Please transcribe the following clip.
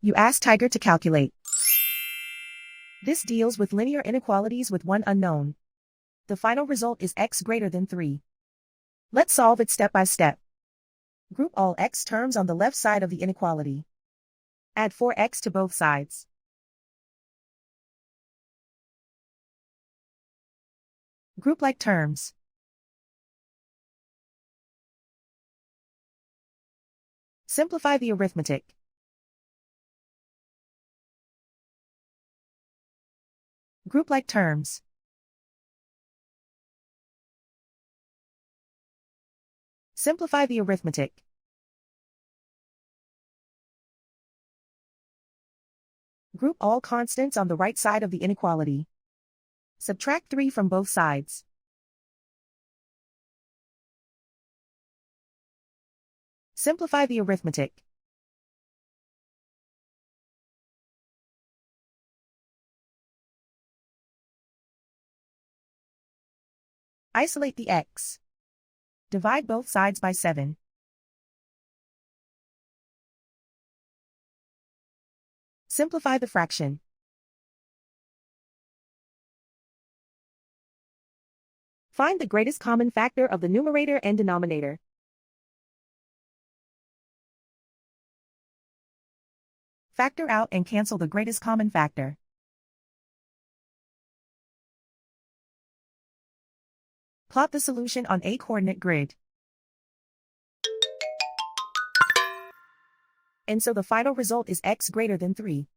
You ask Tiger to calculate. This deals with linear inequalities with one unknown. The final result is x greater than 3. Let's solve it step by step. Group all x terms on the left side of the inequality. Add 4x to both sides. Group like terms. Simplify the arithmetic. Group like terms. Simplify the arithmetic. Group all constants on the right side of the inequality. Subtract 3 from both sides. Simplify the arithmetic. Isolate the x. Divide both sides by 7. Simplify the fraction. Find the greatest common factor of the numerator and denominator. Factor out and cancel the greatest common factor. Plot the solution on a coordinate grid. And so the final result is x greater than 3.